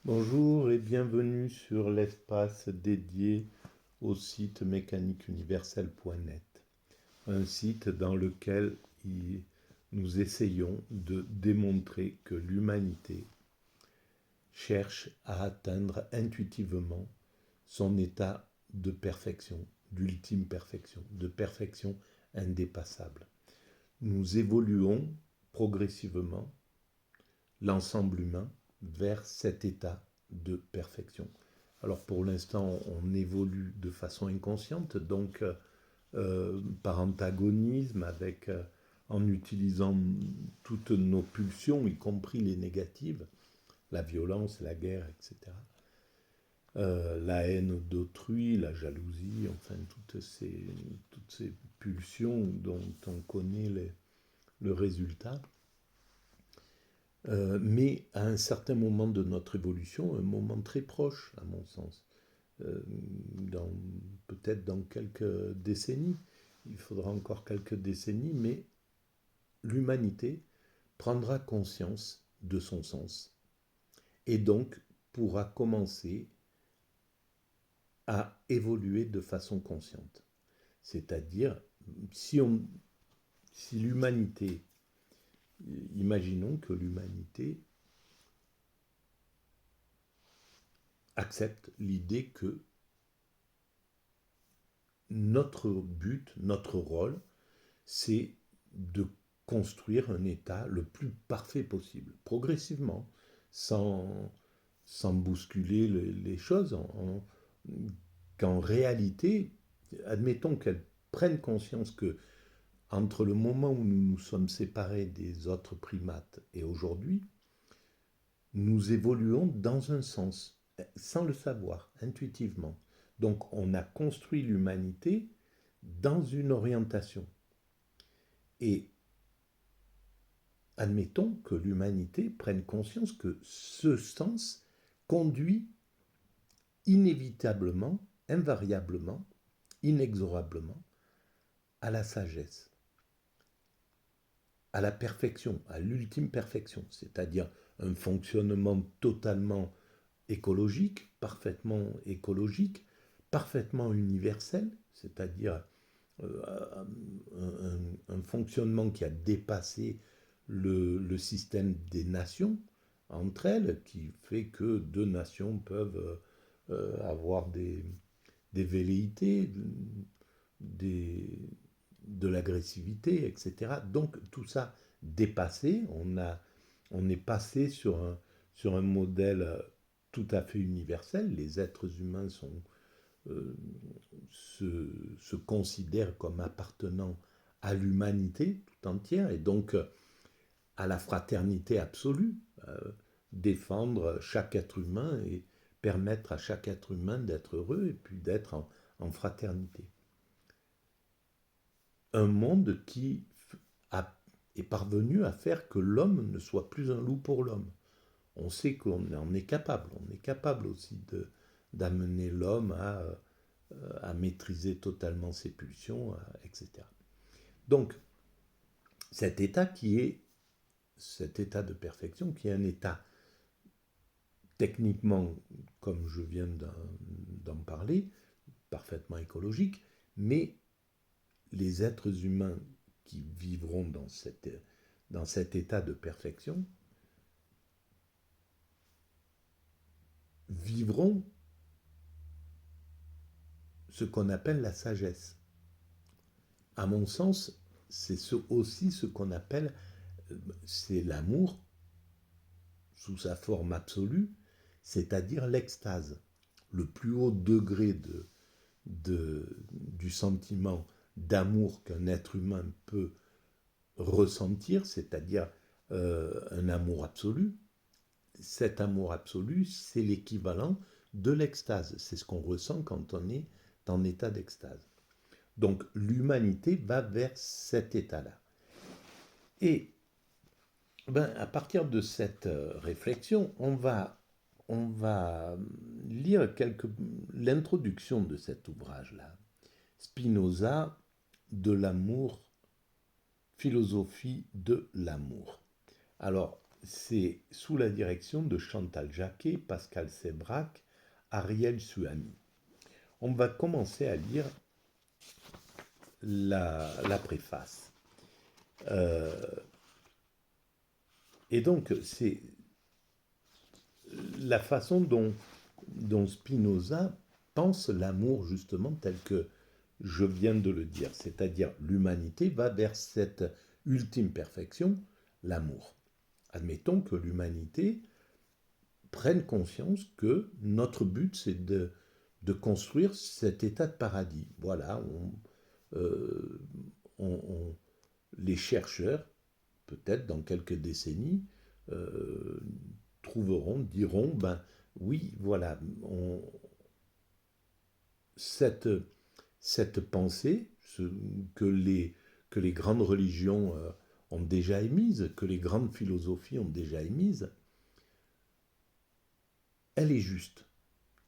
Bonjour et bienvenue sur l'espace dédié au site mécaniqueuniverselle.net, un site dans lequel nous essayons de démontrer que l'humanité cherche à atteindre intuitivement son état de perfection, d'ultime perfection, de perfection indépassable. Nous évoluons progressivement, l'ensemble humain, vers cet état de perfection. Alors pour l'instant, on évolue de façon inconsciente, donc par antagonisme, en utilisant toutes nos pulsions, y compris les négatives, la violence, la guerre, etc. La haine d'autrui, la jalousie, enfin toutes ces pulsions dont on connaît le résultat. Mais à un certain moment de notre évolution, un moment très proche, à mon sens, euh, peut-être dans quelques décennies, il faudra encore quelques décennies, mais l'humanité prendra conscience de son sens et donc pourra commencer à évoluer de façon consciente. C'est-à-dire, si, si l'humanité, imaginons que l'humanité accepte l'idée que notre but, notre rôle, c'est de construire un état le plus parfait possible, progressivement, sans bousculer les choses, qu'en réalité, admettons qu'elles prennent conscience que entre le moment où nous nous sommes séparés des autres primates et aujourd'hui, nous évoluons dans un sens, sans le savoir, intuitivement. Donc on a construit l'humanité dans une orientation. Et admettons que l'humanité prenne conscience que ce sens conduit inévitablement, invariablement, inexorablement à la sagesse, à la perfection, à l'ultime perfection, c'est-à-dire un fonctionnement totalement écologique, parfaitement universel, c'est-à-dire un fonctionnement qui a dépassé le système des nations entre elles, qui fait que deux nations peuvent avoir des velléités, des, de l'agressivité, etc. Donc tout ça dépassé, on est passé sur un modèle tout à fait universel. Les êtres humains euh, se considèrent comme appartenant à l'humanité tout entière et donc à la fraternité absolue, défendre chaque être humain et permettre à chaque être humain d'être heureux et puis d'être en fraternité. Un monde qui a, est parvenu à faire que l'homme ne soit plus un loup pour l'homme. On sait qu'on en est capable. On est capable aussi d'amener l'homme à maîtriser totalement ses pulsions, etc. Donc, cet état cet état de perfection, qui est un état techniquement, comme je viens d'en parler, parfaitement écologique, mais les êtres humains qui vivront dans cet état de perfection vivront ce qu'on appelle la sagesse. À mon sens, c'est aussi ce qu'on appelle, c'est l'amour sous sa forme absolue, c'est-à-dire l'extase, le plus haut degré du sentiment d'amour qu'un être humain peut ressentir, c'est-à-dire un amour absolu. Cet amour absolu, c'est l'équivalent de l'extase. C'est ce qu'on ressent quand on est en état d'extase. Donc l'humanité va vers cet état-là. Et à partir de cette réflexion, on va lire l'introduction de cet ouvrage-là. Spinoza, de l'amour, philosophie de l'amour. Alors, c'est sous la direction de Chantal Jacquet, Pascal Sébrac, Ariel Suami. On va commencer à lire la préface. Et donc, c'est la façon dont Spinoza pense l'amour, justement, tel que je viens de le dire. C'est-à-dire, l'humanité va vers cette ultime perfection, l'amour. Admettons que l'humanité prenne conscience que notre but, c'est de construire cet état de paradis. Voilà, les chercheurs, peut-être dans quelques décennies, diront, ben oui, voilà, cette pensée que les grandes religions ont déjà émise, que les grandes philosophies ont déjà émise, elle est juste.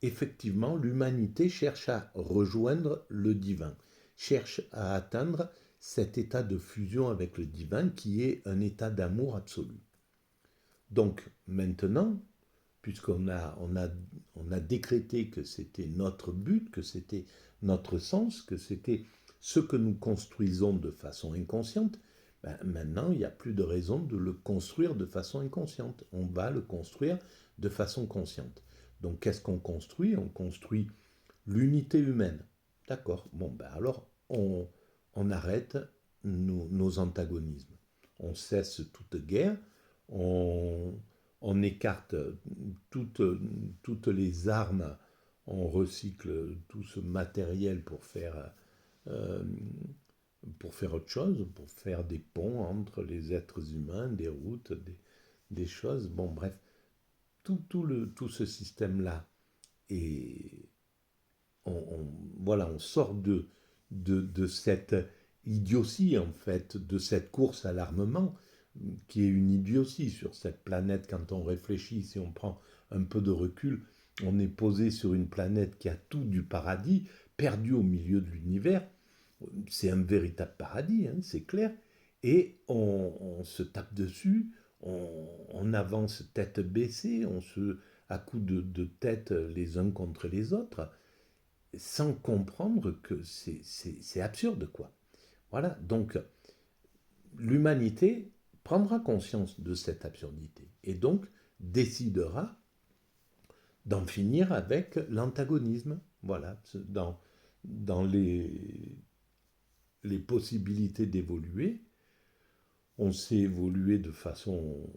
Effectivement, l'humanité cherche à rejoindre le divin, cherche à atteindre cet état de fusion avec le divin qui est un état d'amour absolu. Donc maintenant, puisqu'on a décrété que c'était notre but, que c'était notre sens, que c'était ce que nous construisons de façon inconsciente, ben maintenant, il n'y a plus de raison de le construire de façon inconsciente. On va le construire de façon consciente. Donc, qu'est-ce qu'on construit? On construit l'unité humaine. D'accord. Bon, ben alors, on arrête nos antagonismes. On cesse toute guerre. On écarte toutes les armes. On recycle tout ce matériel euh, pour faire autre chose, pour faire des ponts entre les êtres humains, des routes, des choses. Bon, bref, tout ce système-là. Et on sort de cette idiotie, en fait, de cette course à l'armement, qui est une idiotie sur cette planète. Quand on réfléchit, si on prend un peu de recul, on est posé sur une planète qui a tout du paradis, perdu au milieu de l'univers. C'est un véritable paradis, hein, c'est clair. Et on se tape dessus, on avance tête baissée, à coups de tête les uns contre les autres, sans comprendre que c'est absurde, quoi. Voilà, donc l'humanité prendra conscience de cette absurdité et donc décidera d'en finir avec l'antagonisme. Voilà, dans les possibilités d'évoluer, on sait évoluer de façon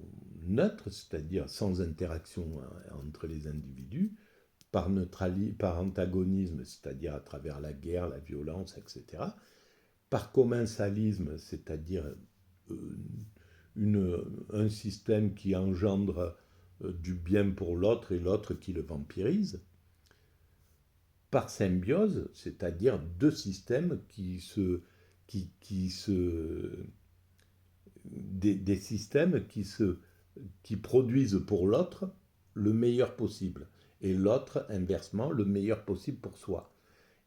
neutre, c'est-à-dire sans interaction entre les individus, par antagonisme, c'est-à-dire à travers la guerre, la violence, etc., par commensalisme, c'est-à-dire un système qui engendre du bien pour l'autre et l'autre qui le vampirise, par symbiose, c'est-à-dire deux systèmes des systèmes qui produisent pour l'autre le meilleur possible, et l'autre, inversement, le meilleur possible pour soi.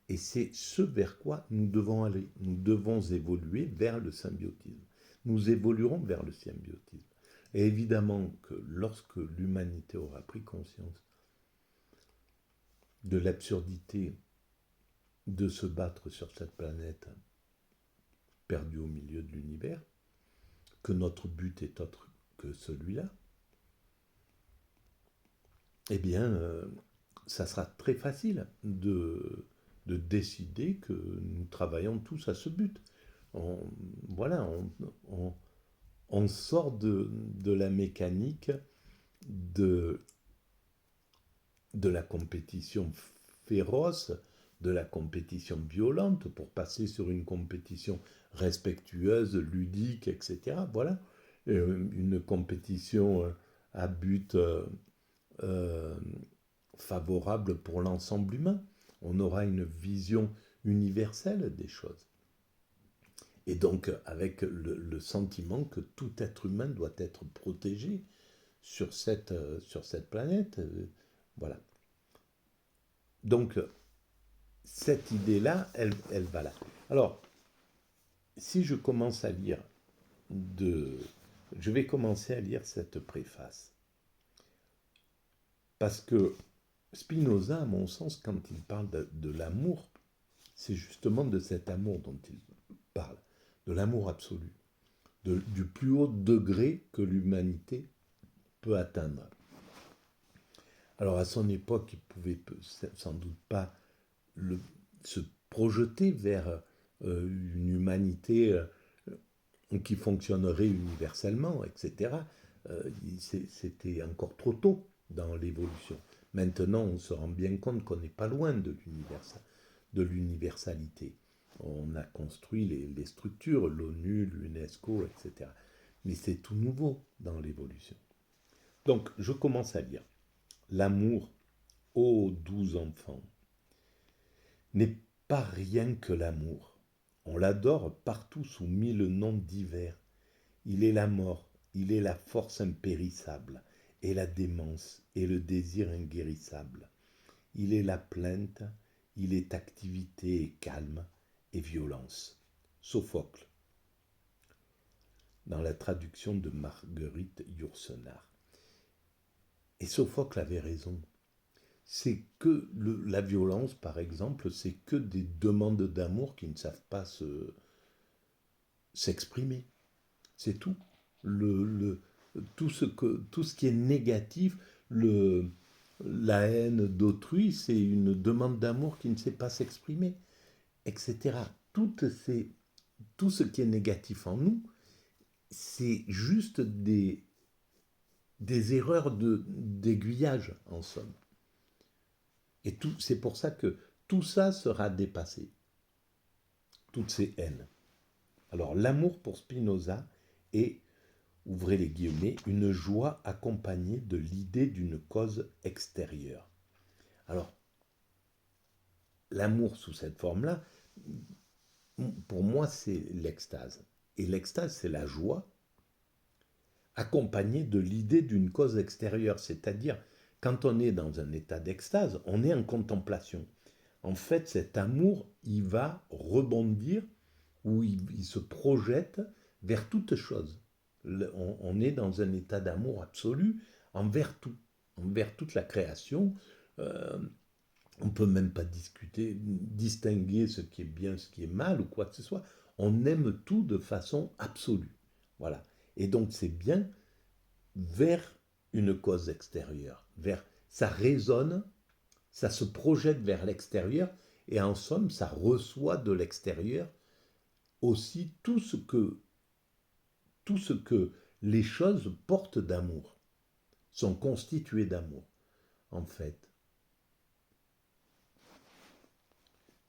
Et c'est ce vers quoi nous devons aller. Nous devons évoluer vers le symbiotisme. Nous évoluerons vers le symbiotisme. Et évidemment que lorsque l'humanité aura pris conscience de l'absurdité de se battre sur cette planète perdue au milieu de l'univers, que notre but est autre que celui-là, eh bien, ça sera très facile de décider que nous travaillons tous à ce but. Voilà, on sort de la mécanique de la compétition féroce, de la compétition violente, pour passer sur une compétition respectueuse, ludique, etc. Voilà, une compétition à but favorable pour l'ensemble humain. On aura une vision universelle des choses. Et donc, avec le sentiment que tout être humain doit être protégé sur cette planète. Voilà. Donc, cette idée-là, elle va là. Alors, si je commence à lire de Je vais commencer à lire cette préface. Parce que Spinoza, à mon sens, quand il parle de l'amour, c'est justement de cet amour dont il parle, de l'amour absolu, du plus haut degré que l'humanité peut atteindre. Alors à son époque, il ne pouvait sans doute pas se projeter vers une humanité qui fonctionnerait universellement, etc. C'était encore trop tôt dans l'évolution. Maintenant, on se rend bien compte qu'on n'est pas loin de l'universalité. On a construit les structures, l'ONU, l'UNESCO, etc. Mais c'est tout nouveau dans l'évolution. Donc, je commence à lire. L'amour, ô doux enfants, n'est pas rien que l'amour. On l'adore partout sous mille noms divers. Il est la mort, il est la force impérissable, et la démence, et le désir inguérissable. Il est la plainte, il est activité et calme, et violence. Sophocle, dans la traduction de Marguerite Yourcenar. Et Sophocle avait raison. C'est que la violence, par exemple, c'est que des demandes d'amour qui ne savent pas s'exprimer. C'est tout. Tout ce qui est négatif, la haine d'autrui, c'est une demande d'amour qui ne sait pas s'exprimer, etc. Tout ce qui est négatif en nous, c'est juste des erreurs d'aiguillage, en somme. Et c'est pour ça que tout ça sera dépassé, toutes ces haines. Alors l'amour pour Spinoza est, ouvrez les guillemets, une joie accompagnée de l'idée d'une cause extérieure. Alors, l'amour sous cette forme-là, pour moi, c'est l'extase. Et l'extase, c'est la joie accompagnée de l'idée d'une cause extérieure. C'est-à-dire, quand on est dans un état d'extase, on est en contemplation. En fait, cet amour, il va rebondir ou il se projette vers toute chose. On est dans un état d'amour absolu envers tout, envers toute la création. On ne peut même pas distinguer ce qui est bien, ce qui est mal ou quoi que ce soit. On aime tout de façon absolue. Voilà. Et donc c'est bien vers une cause extérieure. Ça résonne, ça se projette vers l'extérieur et en somme, ça reçoit de l'extérieur aussi tout ce que les choses portent d'amour, sont constituées d'amour, en fait.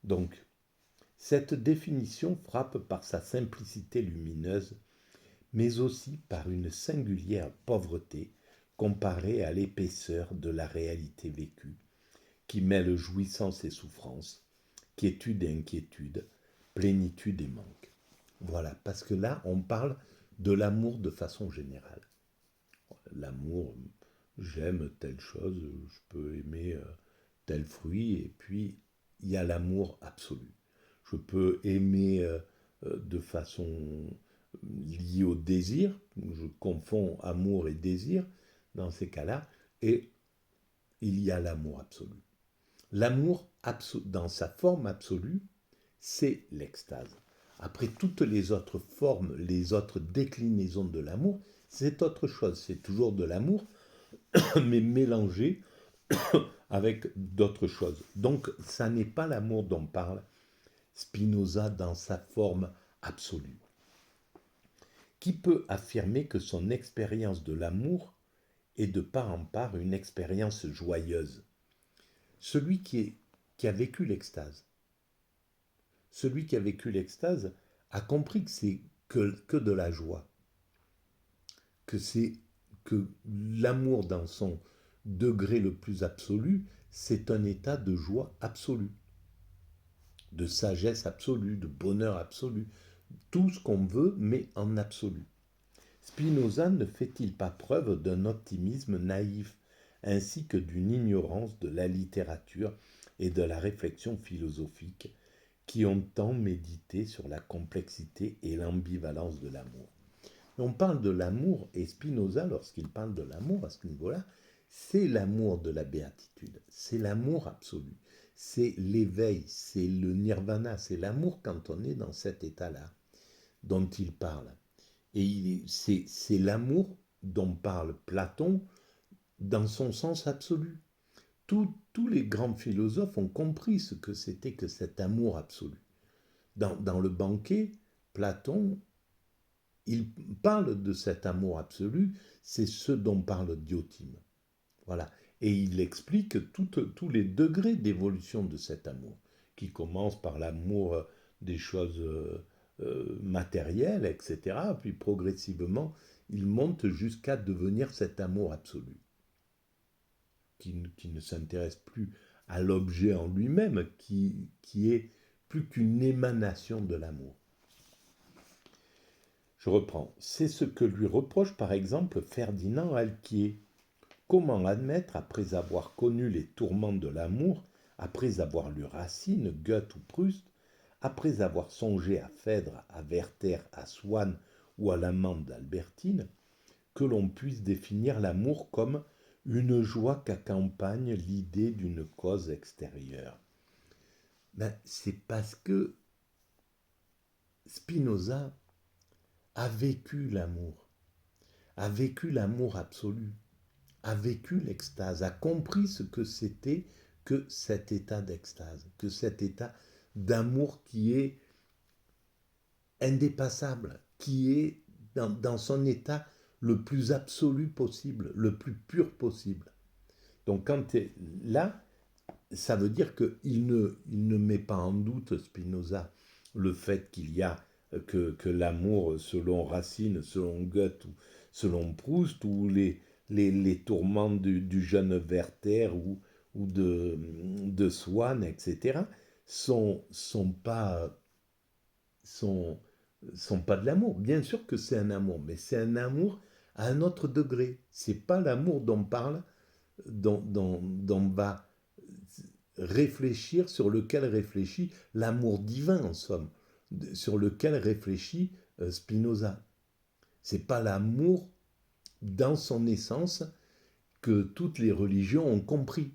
Donc, cette définition frappe par sa simplicité lumineuse, mais aussi par une singulière pauvreté comparée à l'épaisseur de la réalité vécue, qui mêle jouissance et souffrance, quiétude et inquiétude, plénitude et manque. Voilà, parce que là, on parle de l'amour de façon générale. L'amour, j'aime telle chose, je peux aimer tel fruit, et puis il y a l'amour absolu. Je peux aimer de façon liée au désir, je confonds amour et désir dans ces cas-là, et il y a l'amour absolu. L'amour dans sa forme absolue, c'est l'extase. Après, toutes les autres formes, les autres déclinaisons de l'amour, c'est autre chose. C'est toujours de l'amour, mais mélangé avec d'autres choses. Donc, ça n'est pas l'amour dont parle Spinoza dans sa forme absolue. Qui peut affirmer que son expérience de l'amour est de part en part une expérience joyeuse? Celui qui a vécu l'extase. Celui qui a vécu l'extase a compris que c'est que de la joie, que l'amour dans son degré le plus absolu, c'est un état de joie absolue, de sagesse absolue, de bonheur absolu, tout ce qu'on veut, mais en absolu. Spinoza ne fait-il pas preuve d'un optimisme naïf, ainsi que d'une ignorance de la littérature et de la réflexion philosophique, qui ont tant médité sur la complexité et l'ambivalence de l'amour? Et on parle de l'amour, et Spinoza, lorsqu'il parle de l'amour à ce niveau-là, c'est l'amour de la béatitude, c'est l'amour absolu, c'est l'éveil, c'est le nirvana, c'est l'amour quand on est dans cet état-là dont il parle. Et c'est l'amour dont parle Platon dans son sens absolu. Tous les grands philosophes ont compris ce que c'était que cet amour absolu. Dans le banquet, Platon, il parle de cet amour absolu, c'est ce dont parle Diotime. Voilà. Et il explique tous les degrés d'évolution de cet amour, qui commence par l'amour des choses matérielles, etc. Puis progressivement, il monte jusqu'à devenir cet amour absolu, qui ne s'intéresse plus à l'objet en lui-même, qui est plus qu'une émanation de l'amour. Je reprends. C'est ce que lui reproche par exemple Ferdinand Alquier. Comment admettre, après avoir connu les tourments de l'amour, après avoir lu Racine, Goethe ou Proust, après avoir songé à Phèdre, à Werther, à Swann ou à l'amante d'Albertine, que l'on puisse définir l'amour comme une joie qu'accompagne l'idée d'une cause extérieure. Ben, c'est parce que Spinoza a vécu l'amour absolu, a vécu l'extase, a compris ce que c'était que cet état d'extase, que cet état d'amour qui est indépassable, qui est dans son état le plus absolu possible, le plus pur possible. Donc quand tu es là, ça veut dire qu'il ne met pas en doute, Spinoza, le fait qu'il y a que l'amour, selon Racine, selon Goethe, ou selon Proust, ou les tourments du jeune Werther ou de Swann, etc., sont pas de l'amour. Bien sûr que c'est un amour, mais c'est un amour à un autre degré. C'est pas l'amour dont parle, dont va réfléchir, sur lequel réfléchit l'amour divin en somme, sur lequel réfléchit Spinoza. C'est pas l'amour dans son essence que toutes les religions ont compris.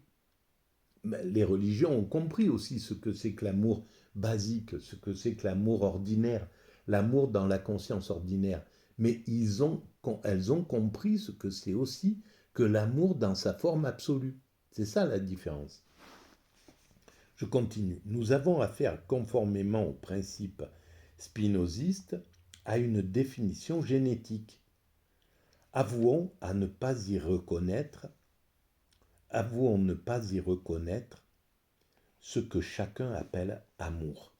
Mais les religions ont compris aussi ce que c'est que l'amour basique, ce que c'est que l'amour ordinaire, l'amour dans la conscience ordinaire. Mais elles ont compris ce que c'est aussi que l'amour dans sa forme absolue. C'est ça la différence. Je continue. Nous avons affaire, conformément au principe spinoziste, à une définition génétique. Avouons ne pas y reconnaître ce que chacun appelle amour.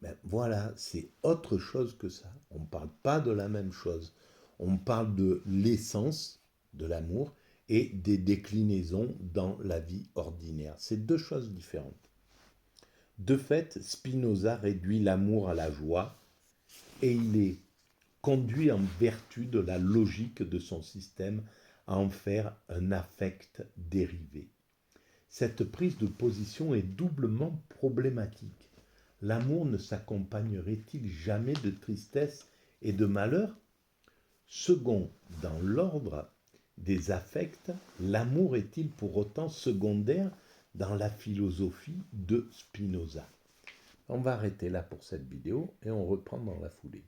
Ben voilà, c'est autre chose que ça. On ne parle pas de la même chose. On parle de l'essence de l'amour et des déclinaisons dans la vie ordinaire. C'est deux choses différentes. De fait, Spinoza réduit l'amour à la joie et il est conduit en vertu de la logique de son système à en faire un affect dérivé. Cette prise de position est doublement problématique. L'amour ne s'accompagnerait-il jamais de tristesse et de malheur? Second, dans l'ordre des affects, l'amour est-il pour autant secondaire dans la philosophie de Spinoza? On va arrêter là pour cette vidéo et on reprend dans la foulée.